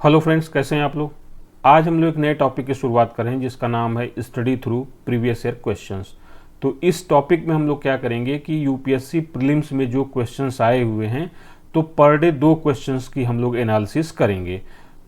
Hello friends, कैसे हैं आप लोग। आज हम लोग एक नए टॉपिक की शुरुआत कर रहे हैं जिसका नाम है study through previous year questions. तो इस टॉपिक में हम लोग क्या करेंगे कि यूपीएससी प्रीलिम्स में जो क्वेश्चंस आए हुए हैं तो पर डे 2 क्वेश्चंस की हम लोग एनालिसिस करेंगे।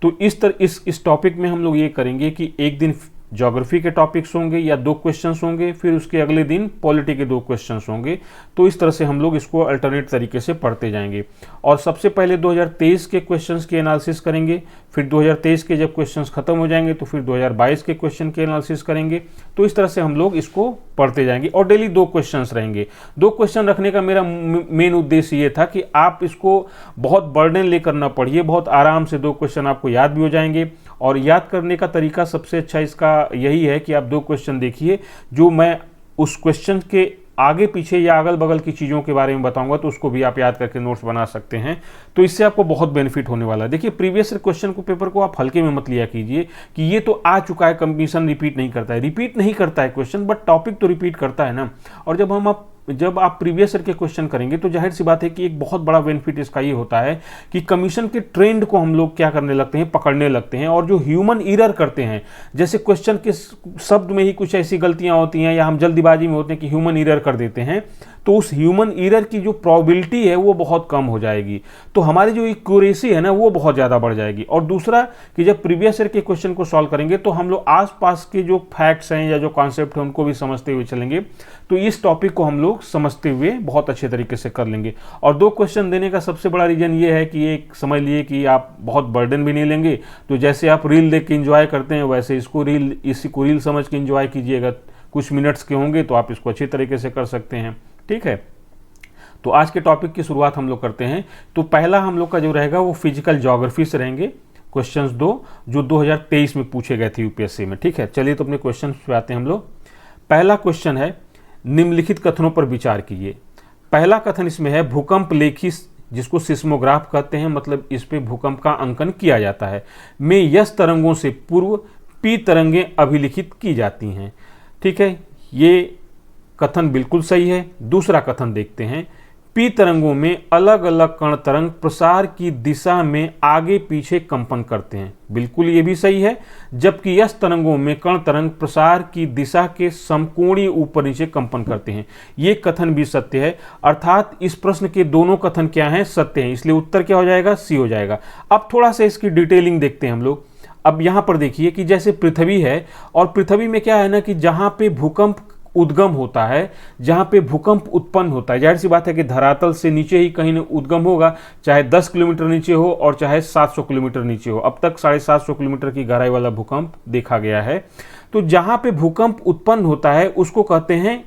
तो इस टॉपिक में हम लोग ये करेंगे कि एक दिन ज्योग्राफी के टॉपिक्स होंगे या 2 क्वेश्चंस होंगे, फिर उसके अगले दिन पॉलिटी के 2 क्वेश्चंस होंगे। तो इस तरह से हम लोग इसको अल्टरनेट तरीके से पढ़ते जाएंगे और सबसे पहले 2023 के क्वेश्चंस की एनालिसिस करेंगे, फिर 2023 के जब क्वेश्चंस खत्म हो जाएंगे तो फिर 2022 के क्वेश्चन की एनालिसिस करेंगे। तो इस तरह से हम लोग इसको पढ़ते जाएंगे और डेली 2 क्वेश्चंस रहेंगे। 2 क्वेश्चन रखने का मेरा मेन उद्देश्य ये था कि आप इसको बहुत बर्डन लेकर ना पढ़िए, बहुत आराम से 2 क्वेश्चन आपको याद भी हो जाएंगे। और याद करने का तरीका सबसे अच्छा इसका यही है कि आप 2 क्वेश्चन देखिए, जो मैं उस क्वेश्चन के आगे पीछे या अगल बगल की चीज़ों के बारे में बताऊंगा तो उसको भी आप याद करके नोट्स बना सकते हैं। तो इससे आपको बहुत बेनिफिट होने वाला है। देखिए, प्रीवियस क्वेश्चन को पेपर को आप हल्के में मत लिया कीजिए कि ये तो आ चुका है, कंपटीशन रिपीट नहीं करता है क्वेश्चन, बट टॉपिक तो रिपीट करता है ना। और जब आप प्रीवियस ईयर के क्वेश्चन करेंगे तो जाहिर सी बात है कि एक बहुत बड़ा बेनिफिट इसका ये होता है कि कमीशन के ट्रेंड को हम लोग क्या करने लगते हैं, पकड़ने लगते हैं। और जो ह्यूमन एरर करते हैं, जैसे क्वेश्चन के शब्द में ही कुछ ऐसी गलतियां होती हैं या हम जल्दीबाजी में होते हैं कि ह्यूमन एरर कर देते हैं, तो उस ह्यूमन एरर की जो प्रोबेबिलिटी है वो बहुत कम हो जाएगी। तो हमारी जो एक्यूरेसी है ना वो बहुत ज़्यादा बढ़ जाएगी। और दूसरा कि जब प्रीवियस ईयर के क्वेश्चन को सॉल्व करेंगे तो हम लोग आसपास के जो फैक्ट्स हैं या जो कॉन्सेप्ट हैं उनको भी समझते हुए चलेंगे। तो इस टॉपिक को हम लोग समझते हुए बहुत अच्छे तरीके से कर लेंगे। और 2 क्वेश्चन देने का सबसे बड़ा रीजन ये है कि एक समझ लिए कि आप बहुत बर्डन भी नहीं लेंगे। तो जैसे आप रील देख के इंजॉय करते हैं वैसे इसी को रील समझ के इंजॉय कीजिएगा। कुछ मिनट्स के होंगे तो आप इसको अच्छी तरीके से कर सकते हैं, ठीक है। तो आज के टॉपिक की शुरुआत हम लोग करते हैं। तो पहला हम लोग का जो रहेगा वो फिजिकल ज्योग्राफी से रहेंगे, क्वेश्चंस 2 जो 2023 में पूछे गए थे यूपीएससी में, ठीक है। चलिए तो अपने क्वेश्चन पे आते हैं हम लोग। पहला क्वेश्चन है, निम्नलिखित कथनों पर विचार कीजिए। पहला कथन इसमें है, भूकंप लेखी जिसको सिस्मोग्राफ कहते हैं, मतलब इस पे भूकंप का अंकन किया जाता है, में यस तरंगों से पूर्व पी तरंगें अभिलिखित की जाती हैं, ठीक है। ये कथन बिल्कुल सही है। दूसरा कथन देखते हैं, पी तरंगों में अलग अलग कण तरंग प्रसार की दिशा में आगे पीछे कंपन करते हैं, बिल्कुल ये भी सही है। जबकि यस तरंगों में कण तरंग प्रसार की दिशा के समकोणीय ऊपर नीचे कंपन करते हैं, ये कथन भी सत्य है। अर्थात इस प्रश्न के दोनों कथन क्या हैं, सत्य हैं, इसलिए उत्तर क्या हो जाएगा, सी हो जाएगा। अब थोड़ा सा इसकी डिटेलिंग देखते हैं हम लोग। अब यहाँ पर देखिए कि जैसे पृथ्वी है और पृथ्वी में क्या है ना कि जहाँ पे भूकंप उद्गम होता है, जहाँ पे भूकंप उत्पन्न होता है, जाहिर सी बात है कि धरातल से नीचे ही कहीं उद्गम होगा, चाहे 10 किलोमीटर नीचे हो और चाहे 700 किलोमीटर नीचे हो। अब तक 750 किलोमीटर की गहराई वाला भूकंप देखा गया है। तो जहाँ पे भूकंप उत्पन्न होता है उसको कहते हैं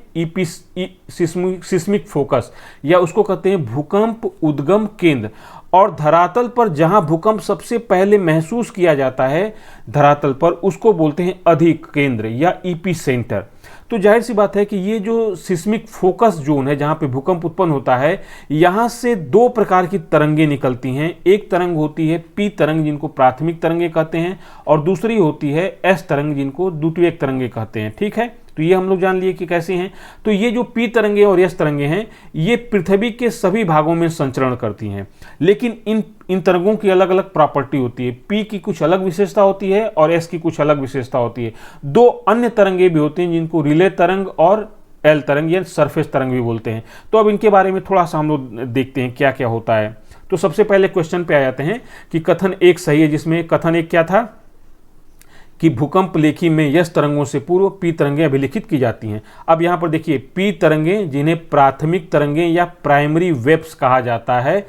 सिस्मिक फोकस, या उसको कहते हैं भूकंप उद्गम केंद्र। और धरातल पर जहां भूकंप सबसे पहले महसूस किया जाता है धरातल पर, उसको बोलते हैं अधिक केंद्र या ईपी सेंटर। तो जाहिर सी बात है कि ये जो सिस्मिक फोकस जोन है जहां पे भूकंप उत्पन्न होता है, यहां से 2 प्रकार की तरंगें निकलती हैं। एक तरंग होती है पी तरंग जिनको प्राथमिक तरंगे कहते हैं, और दूसरी होती है एस तरंग जिनको द्वितीयक तरंगे कहते हैं, ठीक है। तो ये हम लोग जान लिए कि कैसे हैं। तो ये जो पी तरंगे और एस तरंगे हैं ये पृथ्वी के सभी भागों में संचरण करती हैं, लेकिन इन तरंगों की अलग अलग प्रॉपर्टी होती है। पी की कुछ अलग विशेषता होती है और एस की कुछ अलग विशेषता होती है। 2 अन्य तरंगे भी होती हैं जिनको रिले तरंग और एल तरंग या सरफेस तरंग भी बोलते हैं। तो अब इनके बारे में थोड़ा सा हम लोग देखते हैं क्या क्या होता है। तो सबसे पहले क्वेश्चन पे आ जाते हैं कि कथन 1 सही है, जिसमें कथन 1 क्या था कि भूकंप लेखी में यस तरंगों से पूर्व पी तरंगें अभिलिखित की जाती हैं। अब यहाँ पर देखिए, पी तरंगें जिन्हें प्राथमिक तरंगें या प्राइमरी वेव्स कहा जाता है,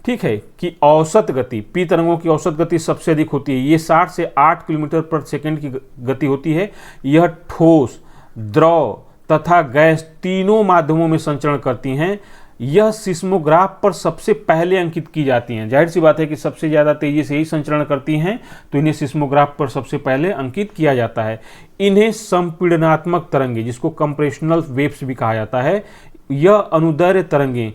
ठीक है, कि औसत गति, पी तरंगों की औसत गति सबसे अधिक होती है। ये 60 से 8 किलोमीटर पर सेकंड की गति होती है। यह ठोस, द्रव तथा गैस तीनों माध्यमों में संचरण करती हैं। यह सिस्मोग्राफ पर सबसे पहले अंकित की जाती हैं। जाहिर सी बात है कि सबसे ज़्यादा तेजी से ही संचरण करती हैं, तो इन्हें सिस्मोग्राफ पर सबसे पहले अंकित किया जाता है। इन्हें संपीड़नात्मक तरंगे जिसको कंप्रेशनल वेव्स भी कहा जाता है, यह अनुदैर्ध्य तरंगे,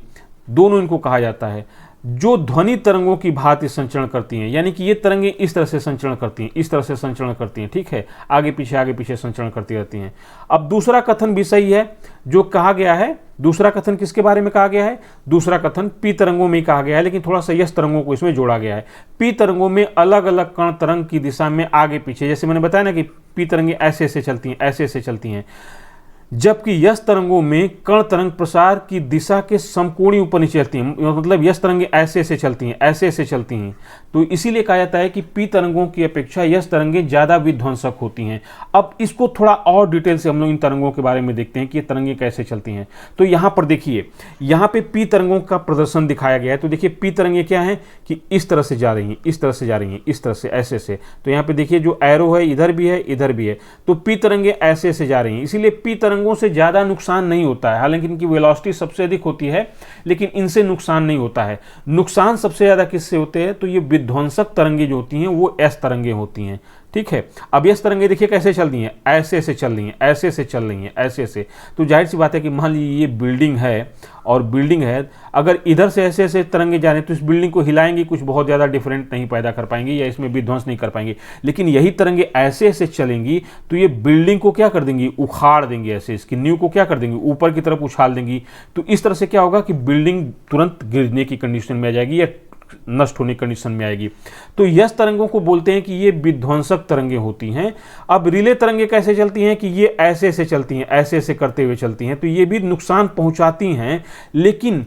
दोनों इनको कहा जाता है, जो ध्वनि तरंगों की भांति संचरण करती हैं। यानी कि ये तरंगे इस तरह से संचरण करती हैं, इस तरह से संचरण करती हैं, ठीक है, आगे पीछे संचरण करती रहती हैं। अब दूसरा कथन भी सही है, जो कहा गया है दूसरा कथन किसके बारे में कहा गया है? दूसरा कथन पी तरंगों में ही कहा गया है, लेकिन थोड़ा सा यस तरंगों को इसमें जोड़ा गया है। पी तरंगों में अलग अलग कण तरंग की दिशा में आगे पीछे, जैसे मैंने बताया ना कि पी तरंगें ऐसे ऐसे चलती हैं, ऐसे ऐसे चलती हैं, जबकि यस तरंगों में कण तरंग प्रसार की दिशा के समकोणीय ऊपर नीचे चलती हैं, मतलब यस तरंगें ऐसे ऐसे चलती हैं, ऐसे ऐसे चलती हैं। तो इसीलिए कहा जाता है कि पी तरंगों की अपेक्षा यस तरंगें ज़्यादा विध्वंसक होती हैं। अब इसको थोड़ा और डिटेल से हम लोग इन तरंगों के बारे में देखते हैं कि ये तरंगें कैसे चलती हैं। तो यहाँ पर देखिए, यहाँ पे पी तरंगों का प्रदर्शन दिखाया गया है। तो देखिए पी तरंगें क्या हैं कि इस तरह से जा रही हैं, इस तरह से जा रही हैं, इस तरह से, ऐसे से। तो यहाँ पे देखिए जो एरो है इधर भी है, इधर भी है। तो पी तरंगें ऐसे ऐसे जा रही हैं, इसीलिए पी तरंगों से ज़्यादा नुकसान नहीं होता है। हालांकि इनकी वेलोसिटी सबसे अधिक होती है, लेकिन इनसे नुकसान नहीं होता है। नुकसान सबसे ज़्यादा किससे होते हैं? तो ये विध्वंसक तरंगें जो होती हैं वो एस तरंगें होती हैं। ठीक है, अब एस तरंगें देखिए कैसे चल रही हैं, ऐसे ऐसे चल रही हैं, ऐसे ऐसे चल रही हैं, ऐसे ऐसे। तो जाहिर सी बात है कि मान लीजिए ये बिल्डिंग है और बिल्डिंग है, अगर इधर से ऐसे ऐसे तरंगे जा रहे हैं तो इस बिल्डिंग को हिलाएंगी, कुछ बहुत ज़्यादा डिफरेंट नहीं पैदा कर पाएंगे या इसमें विध्वंस नहीं कर पाएंगे। लेकिन यही तरंगे ऐसे ऐसे चलेंगी तो ये बिल्डिंग को क्या कर देंगी? उखाड़ देंगी, ऐसे इसकी नींव को क्या कर देंगी? ऊपर की तरफ उछाल देंगी। तो इस तरह से क्या होगा कि बिल्डिंग तुरंत गिरने की कंडीशन में आ जाएगी या नष्ट होने की कंडीशन में आएगी। तो यस तरंगों को बोलते हैं कि ये विध्वंसक तरंगे होती हैं। अब रिले तरंगे कैसे चलती हैं कि ये ऐसे ऐसे चलती हैं, ऐसे ऐसे करते हुए चलती हैं। तो ये भी नुकसान पहुंचाती हैं, लेकिन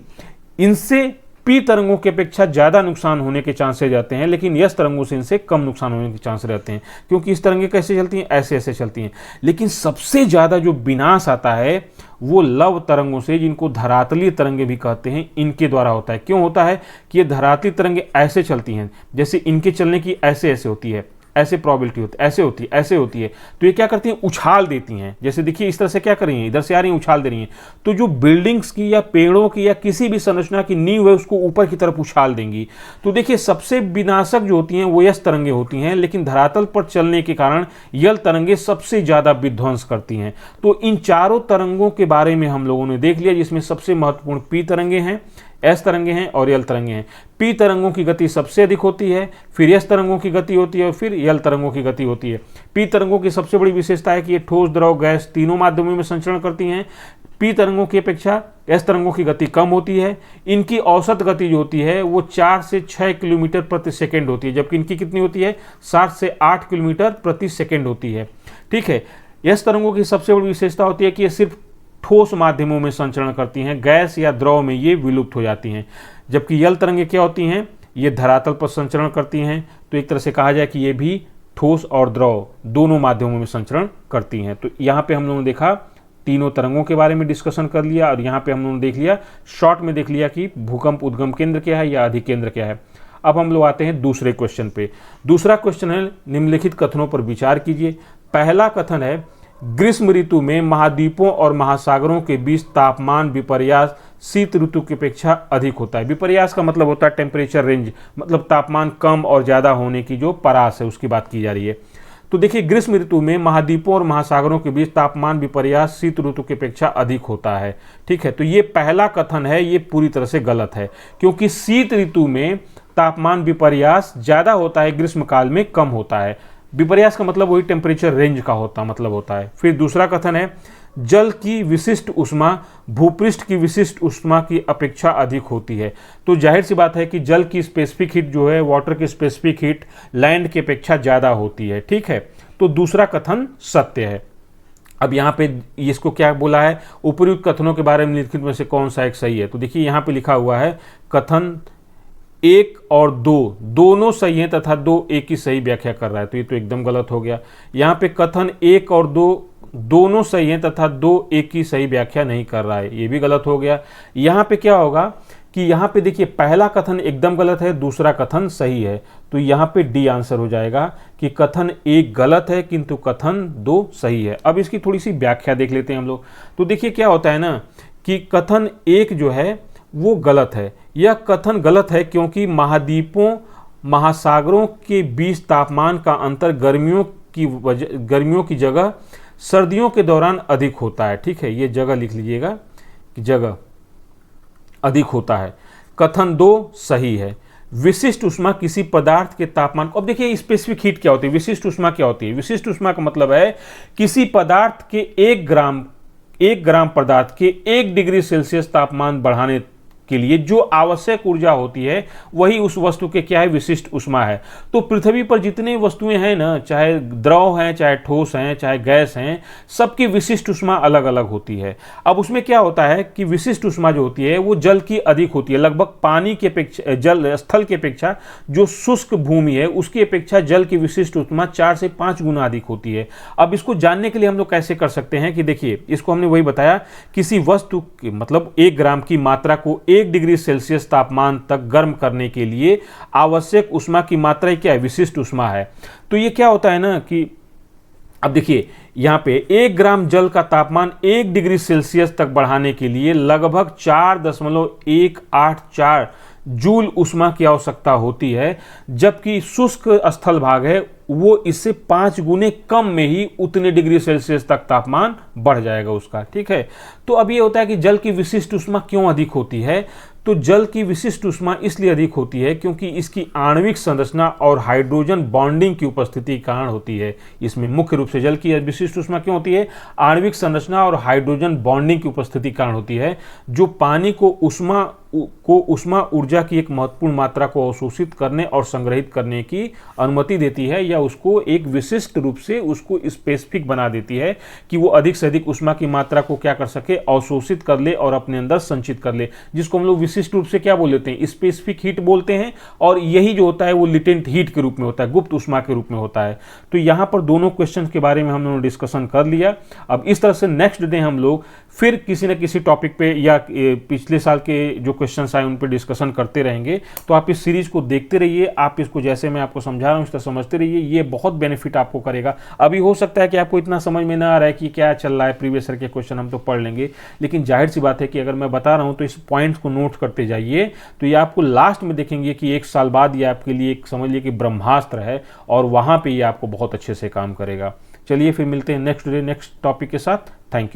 इनसे पी तरंगों की अपेक्षा ज़्यादा नुकसान होने के चांसेस रहते हैं, लेकिन यस तरंगों से इनसे कम नुकसान होने के चांस रहते हैं, क्योंकि इस तरंगे कैसे चलती हैं? ऐसे ऐसे चलती हैं। लेकिन सबसे ज़्यादा जो विनाश आता है वो लव तरंगों से, जिनको धरातलीय तरंगे भी कहते हैं, इनके द्वारा होता है। क्यों होता है कि ये धरातलीय तरंगे ऐसे चलती हैं, जैसे इनके चलने की ऐसे ऐसे होती है, ऐसे प्रोबेबिलिटी होती है, ऐसे होती है, ऐसे होती है। तो ये क्या करती हैं? उछाल देती हैं। जैसे देखिए इस तरह से क्या कर रही हैं, इधर से आ रही हैं, उछाल दे रही हैं। तो जो बिल्डिंग्स की या पेड़ों की या किसी भी संरचना की नींव है उसको ऊपर की तरफ उछाल देंगी। तो देखिए सबसे विनाशक जो होती हैं वो यस तरंगे होती हैं, लेकिन धरातल पर चलने के कारण यल तरंगे सबसे ज़्यादा विध्वंस करती हैं। तो इन चारों तरंगों के बारे में हम लोगों ने देख लिया, जिसमें सबसे महत्वपूर्ण पी तरंगे हैं, एस तरंगे हैं और यल तरंगे हैं। पी तरंगों की गति सबसे अधिक होती है, फिर एस तरंगों की गति होती है और फिर यल तरंगों की गति होती है। पी तरंगों की सबसे बड़ी विशेषता है कि ये ठोस, द्रव, गैस तीनों माध्यमों में संचरण करती हैं। पी तरंगों की अपेक्षा एस तरंगों की गति कम होती है। इनकी औसत गति जो होती है वो 4 से 6 किलोमीटर प्रति सेकेंड होती है, जबकि इनकी कितनी होती है? 7 से 8 किलोमीटर प्रति सेकेंड होती है। ठीक है, एस तरंगों की सबसे बड़ी विशेषता होती है कि ये सिर्फ ठोस माध्यमों में संचरण करती हैं, गैस या द्रव में ये विलुप्त हो जाती हैं। जबकि यल तरंगे क्या होती हैं? ये धरातल पर संचरण करती हैं। तो एक तरह से कहा जाए कि ये भी ठोस और द्रव दोनों माध्यमों में संचरण करती हैं। तो यहाँ पे हम लोगों ने देखा तीनों तरंगों के बारे में डिस्कशन कर लिया, और यहाँ पे हम लोगों ने देख लिया, शॉर्ट में देख लिया कि भूकंप उद्गम केंद्र क्या है या अधिकेंद्र क्या है। अब हम लोग आते हैं दूसरे क्वेश्चन पे। दूसरा क्वेश्चन है, निम्नलिखित कथनों पर विचार कीजिए। पहला कथन है, ग्रीष्म ऋतु में महाद्वीपों और महासागरों के बीच तापमान विपर्यास शीत ऋतु की अपेक्षा अधिक होता है। विपर्यास का मतलब होता है टेम्परेचर रेंज, मतलब तापमान कम और ज़्यादा होने की जो परास है उसकी बात की जा रही है। तो देखिए ग्रीष्म ऋतु में महाद्वीपों और महासागरों के बीच तापमान विपर्यास शीत ऋतु की अपेक्षा अधिक होता है। ठीक है, तो ये पहला कथन है, ये पूरी तरह से गलत है, क्योंकि शीत ऋतु में तापमान विपर्यास ज़्यादा होता है, ग्रीष्म काल में कम होता है। विपर्यास का मतलब वही टेम्परेचर रेंज का मतलब होता है। फिर दूसरा कथन है, जल की विशिष्ट उष्मा भूपृष्ठ की विशिष्ट उष्मा की अपेक्षा अधिक होती है। तो जाहिर सी बात है कि जल की स्पेसिफिक हीट जो है, वाटर की स्पेसिफिक हीट लैंड की अपेक्षा ज़्यादा होती है। ठीक है, तो दूसरा कथन सत्य है। अब यहाँ पे इसको क्या बोला है, उपयुक्त कथनों के बारे में निम्नलिखित में से कौन सा एक सही है। तो देखिए यहाँ पे लिखा हुआ है, कथन 1 और 2 दोनों सही हैं तथा 2 एक ही सही व्याख्या कर रहा है, तो ये तो एकदम गलत हो गया। यहाँ पे कथन 1 और 2 दोनों सही हैं तथा 2 एक ही सही व्याख्या नहीं कर रहा है, ये भी गलत हो गया। यहाँ पे क्या होगा कि यहाँ पे देखिए पहला कथन एकदम गलत है, दूसरा कथन सही है, तो यहाँ पे डी आंसर हो जाएगा कि कथन 1 गलत है किंतु कथन 2 सही है। अब इसकी थोड़ी सी व्याख्या देख लेते हैं हम लोग। तो देखिए क्या होता है ना कि कथन 1 जो है वो गलत है। यह कथन गलत है क्योंकि महाद्वीपों महासागरों के बीच तापमान का अंतर गर्मियों की जगह सर्दियों के दौरान अधिक होता है। ठीक है, ये जगह लिख लीजिएगा कि जगह अधिक होता है। कथन 2 सही है। विशिष्ट उष्मा किसी पदार्थ के तापमान को, अब देखिए स्पेसिफिक हीट क्या होती है, विशिष्ट उष्मा क्या होती है। विशिष्ट उष्मा का मतलब है किसी पदार्थ के 1 ग्राम 1 ग्राम पदार्थ के 1 डिग्री सेल्सियस तापमान बढ़ाने के लिए जो आवश्यक ऊर्जा होती है वही उस वस्तु के क्या है, विशिष्ट ऊष्मा है। तो पृथ्वी पर जितनी वस्तुएं हैं ना, चाहे द्रव हैं, चाहे ठोस हैं, चाहे गैस हैं, सबकी विशिष्ट ऊष्मा अलग अलग होती है। अब उसमें क्या होता है कि विशिष्ट ऊष्मा जो होती है वो जल की अधिक होती है, लगभग पानी की अपेक्षा, जल स्थल की अपेक्षा जो शुष्क भूमि है उसकी अपेक्षा जल की विशिष्ट ऊष्मा 4 से 5 गुना अधिक होती है। अब इसको जानने के लिए हम लोग कैसे कर सकते हैं कि देखिए, इसको हमने वही बताया, किसी वस्तु की मतलब 1 ग्राम की मात्रा को 1 डिग्री सेल्सियस तापमान तक गर्म करने के लिए आवश्यक ऊष्मा की मात्रा क्या है, विशिष्ट ऊष्मा है। तो ये क्या होता है ना कि अब देखिए यहां पे 1 ग्राम जल का तापमान 1 डिग्री सेल्सियस तक बढ़ाने के लिए लगभग 4.184 जूल ऊष्मा की आवश्यकता होती है, जबकि शुष्क स्थल भाग है वो इससे 5 गुने कम में ही उतने डिग्री सेल्सियस तक तापमान बढ़ जाएगा उसका। ठीक है, तो अब ये होता है कि जल की विशिष्ट ऊष्मा क्यों अधिक होती है। तो जल की विशिष्ट ऊष्मा इसलिए अधिक होती है क्योंकि इसकी आणविक संरचना और हाइड्रोजन बॉन्डिंग की उपस्थिति के कारण होती है। इसमें मुख्य रूप से जल की विशिष्ट ऊष्मा क्यों होती है, आणविक संरचना और हाइड्रोजन बॉन्डिंग की उपस्थिति के कारण होती है, जो पानी को ऊष्मा ऊर्जा की एक महत्वपूर्ण मात्रा को अवशोषित करने और संग्रहित करने की अनुमति देती है, या उसको एक विशिष्ट रूप से उसको स्पेसिफिक बना देती है कि वो अधिक से अधिक ऊष्मा की मात्रा को क्या कर सके, अवशोषित कर ले और अपने अंदर संचित कर ले, जिसको हम लोग विशिष्ट रूप से क्या बोल लेते हैं, स्पेसिफिक हीट बोलते हैं। और यही जो होता है वो लिटेंट हीट के रूप में होता है, गुप्त ऊष्मा के रूप में होता है। तो यहां पर दोनों क्वेश्चन के बारे में हम लोगों ने डिस्कशन कर लिया। अब इस तरह से नेक्स्ट डे हम लोग फिर किसी न किसी टॉपिक पे या पिछले साल के जो क्वेश्चंस आए उन पे डिस्कशन करते रहेंगे। तो आप इस सीरीज को देखते रहिए, आप इसको जैसे मैं आपको समझा रहा हूं इस तरह समझते रहिए, ये बहुत बेनिफिट आपको करेगा। अभी हो सकता है कि आपको इतना समझ में ना आ रहा है कि क्या चल रहा है, प्रीवियस ईयर के क्वेश्चन हम तो पढ़ लेंगे, लेकिन जाहिर सी बात है कि अगर मैं बता रहा हूं तो इस पॉइंट्स को नोट करते जाइए, तो ये आपको लास्ट में देखेंगे कि 1 साल बाद ये आपके लिए एक समझ लीजिए कि ब्रह्मास्त्र है, और वहां पर ये आपको बहुत अच्छे से काम करेगा। चलिए फिर मिलते हैं नेक्स्ट डे नेक्स्ट टॉपिक के साथ। Thank you.